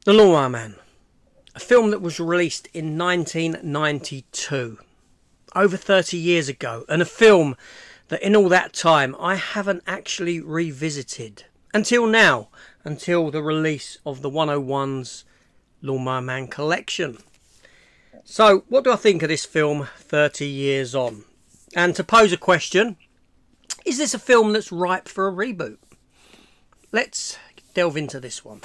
The Lawnmower Man, a film that was released in 1992, over 30 years ago, and a film that in all that time I haven't actually revisited until now, until the release of the 101's Lawnmower Man collection. So what do I think of this film 30 years on? And to pose a question, is this a film that's ripe for a reboot? Let's delve into this one.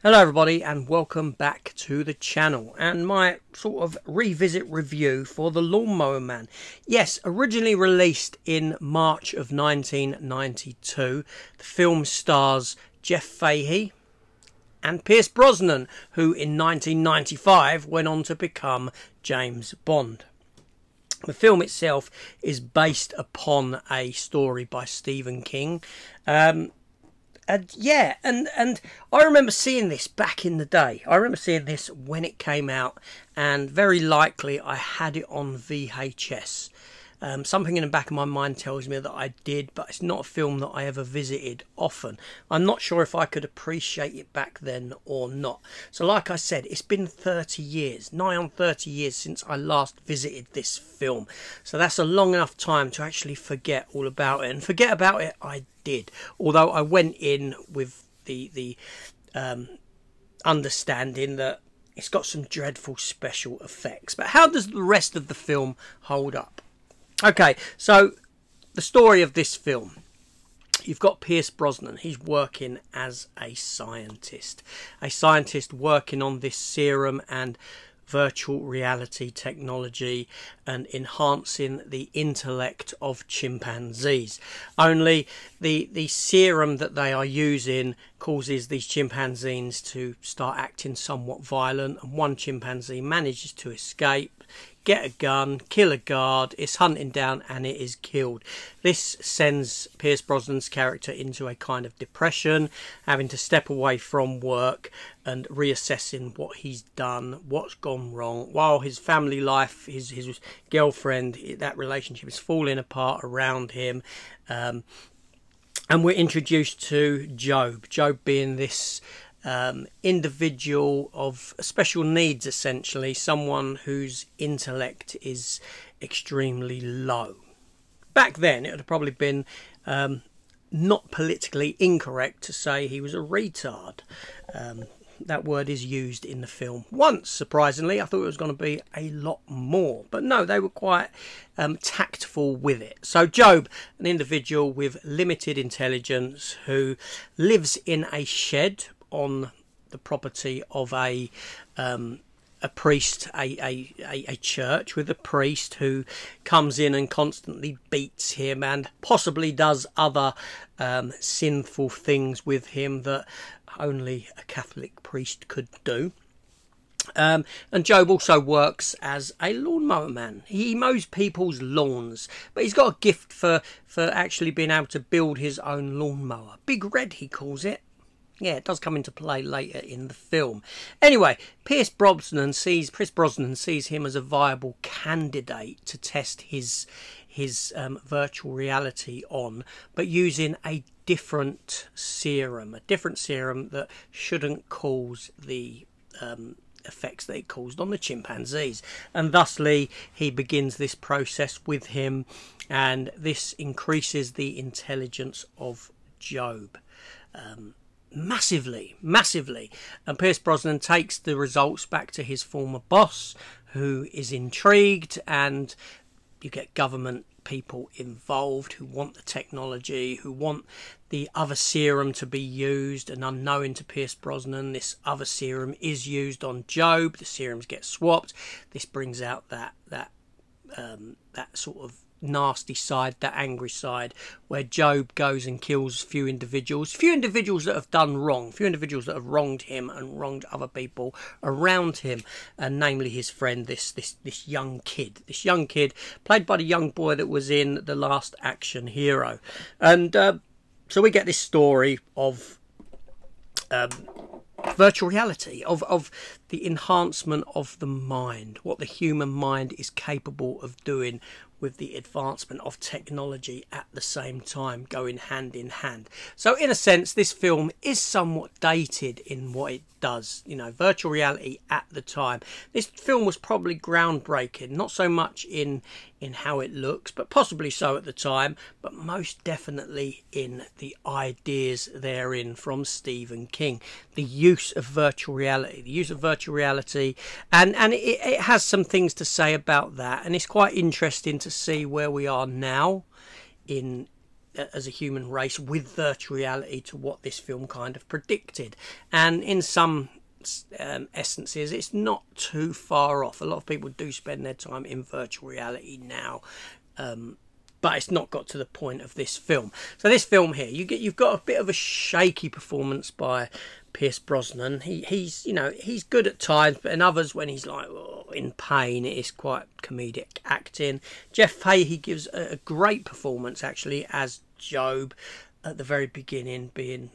Hello everybody and welcome back to the channel and my sort of revisit review for The Lawnmower Man. Yes, originally released in March of 1992, the film stars Jeff Fahey and Pierce Brosnan, who in 1995 went on to become James Bond. The film itself is based upon a story by Stephen King. And I remember seeing this back in the day. I remember seeing this when it came out, and very likely I had it on VHS. Something in the back of my mind tells me that I did, but it's not a film that I ever visited often. I'm not sure if I could appreciate it back then or not. So like I said, it's been 30 years, nigh on 30 years since I last visited this film. So that's a long enough time to actually forget all about it. And forget about it I did, although I went in with the understanding that it's got some dreadful special effects. But how does the rest of the film hold up? Okay, so the story of this film, you've got Pierce Brosnan. He's working as a scientist working on this serum and virtual reality technology and enhancing the intellect of chimpanzees. Only the serum that they are using causes these chimpanzees to start acting somewhat violent, and one chimpanzee manages to escape, get a gun, kill a guard, is hunting down, and it is killed. This sends Pierce Brosnan's character into a kind of depression, having to step away from work and reassessing what he's done, what's gone wrong, while his family life, his girlfriend, that relationship is falling apart around him. And we're introduced to Job being this individual of special needs, essentially, someone whose intellect is extremely low. Back then it would have probably been not politically incorrect to say he was a retard. That word is used in the film once, surprisingly. I thought it was going to be a lot more, but no, they were quite tactful with it. So Job, an individual with limited intelligence who lives in a shed on the property of a priest, a church, with a priest who comes in and constantly beats him and possibly does other sinful things with him that only a Catholic priest could do. And Job also works as a lawnmower man. He mows people's lawns, but he's got a gift for actually being able to build his own lawnmower. Big Red, he calls it. Yeah, it does come into play later in the film. Anyway, Pierce Brosnan sees him as a viable candidate to test his virtual reality on, but using a different serum that shouldn't cause the effects that it caused on the chimpanzees. And thusly, he begins this process with him, and this increases the intelligence of Job. Massively. And Pierce Brosnan takes the results back to his former boss, who is intrigued, and you get government people involved who want the technology, who want the other serum to be used, and unknown to Pierce Brosnan, this other serum is used on Job. The serums get swapped. This brings out that sort of nasty side, that angry side, where Job goes and kills few individuals that have done wrong, few individuals that have wronged him and wronged other people around him, and namely his friend, this young kid played by the young boy that was in The Last Action Hero. And so we get this story of virtual reality, of the enhancement of the mind, what the human mind is capable of doing with the advancement of technology at the same time, going hand in hand. So in a sense, this film is somewhat dated in what it does. You know, virtual reality at the time, this film was probably groundbreaking, not so much in how it looks, but possibly so at the time, but most definitely in the ideas therein from Stephen King. The use of virtual reality, and it has some things to say about that, and it's quite interesting to see where we are now as a human race with virtual reality to what this film kind of predicted. And in some essences, it's not too far off. A lot of people do spend their time in virtual reality now, but it's not got to the point of this film. So this film here, you've got a bit of a shaky performance by Pierce Brosnan. He's good at times, but in others, when he's like in pain, it is quite comedic acting. Jeff Fahey gives a great performance actually as Job at the very beginning, being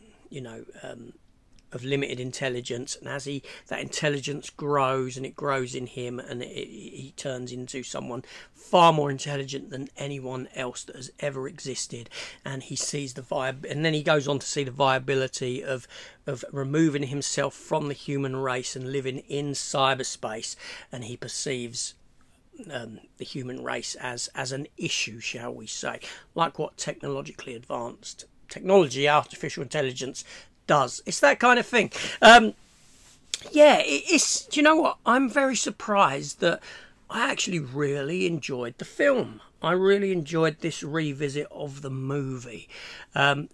of limited intelligence, and as that intelligence grows, and it grows in him, and he turns into someone far more intelligent than anyone else that has ever existed, and he sees and then he goes on to see the viability of removing himself from the human race and living in cyberspace, and he perceives the human race as an issue, shall we say, like what technologically advanced technology, artificial intelligence, does. It's that kind of thing. It's, do you know what? I'm very surprised that I actually really enjoyed the film. I really enjoyed this revisit of the movie.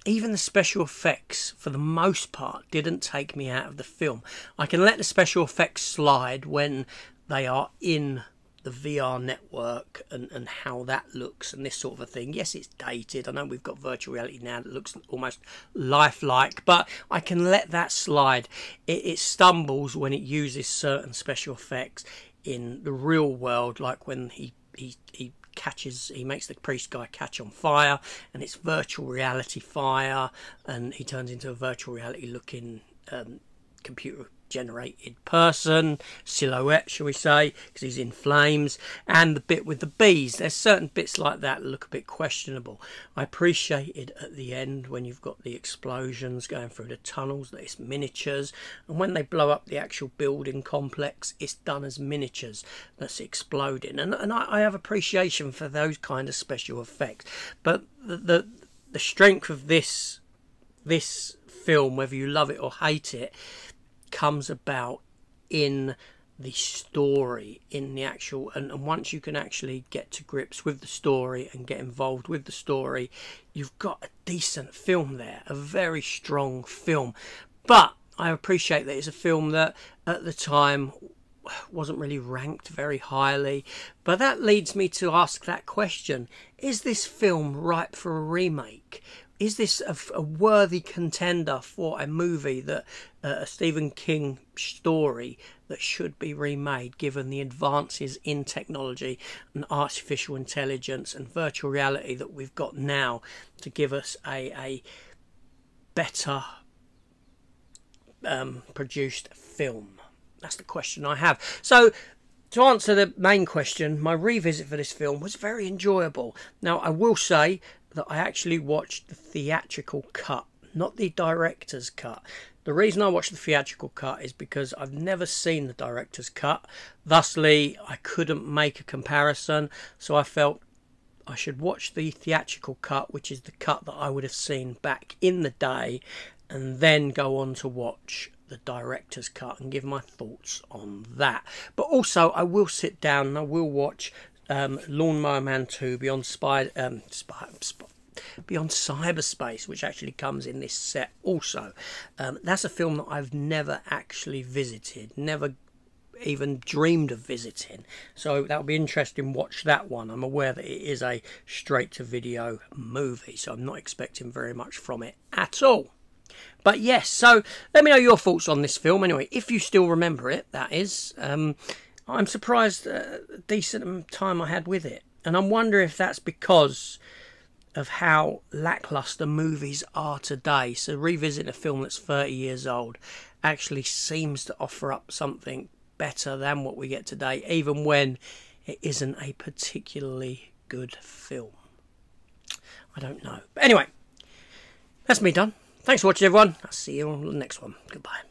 Even the special effects, for the most part, didn't take me out of the film. I can let the special effects slide when they are in the VR network and how that looks and this sort of a thing. Yes, it's dated. I know we've got virtual reality now that looks almost lifelike, but I can let that slide. It stumbles when it uses certain special effects in the real world, like when he makes the priest guy catch on fire, and it's virtual reality fire, and he turns into a virtual reality looking computer generated person, silhouette, shall we say, because he's in flames. And the bit with the bees, there's certain bits like that look a bit questionable. I appreciated at the end when you've got the explosions going through the tunnels that it's miniatures, and when they blow up the actual building complex, it's done as miniatures that's exploding, and I have appreciation for those kind of special effects. But the strength of this film, whether you love it or hate it, comes about in the story, in the actual, and once you can actually get to grips with the story and get involved with the story, you've got a decent film there, a very strong film. But I appreciate that it's a film that at the time wasn't really ranked very highly, but that leads me to ask that question: is this film ripe for a remake? Is this a worthy contender for a movie, that a Stephen King story that should be remade, given the advances in technology and artificial intelligence and virtual reality that we've got now to give us a better produced film? That's the question I have. So, to answer the main question, my revisit for this film was very enjoyable. Now, I will say that I actually watched the theatrical cut, not the director's cut. The reason I watched the theatrical cut is because I've never seen the director's cut. Thusly, I couldn't make a comparison, so I felt I should watch the theatrical cut, which is the cut that I would have seen back in the day, and then go on to watch the director's cut and give my thoughts on that. But also, I will sit down and I will watch Lawnmower Man 2 Beyond Cyberspace, which actually comes in this set also. That's a film that I've never actually visited, never even dreamed of visiting. So that'll be interesting. Watch that one. I'm aware that it is a straight to video movie, so I'm not expecting very much from it at all. But yes, so let me know your thoughts on this film anyway, if you still remember it, that is. I'm surprised decent time I had with it, and I wonder if that's because of how lackluster movies are today. So revisiting a film that's 30 years old actually seems to offer up something better than what we get today, even when it isn't a particularly good film. I don't know. But anyway, that's me done. Thanks for watching, everyone. I'll see you on the next one. Goodbye.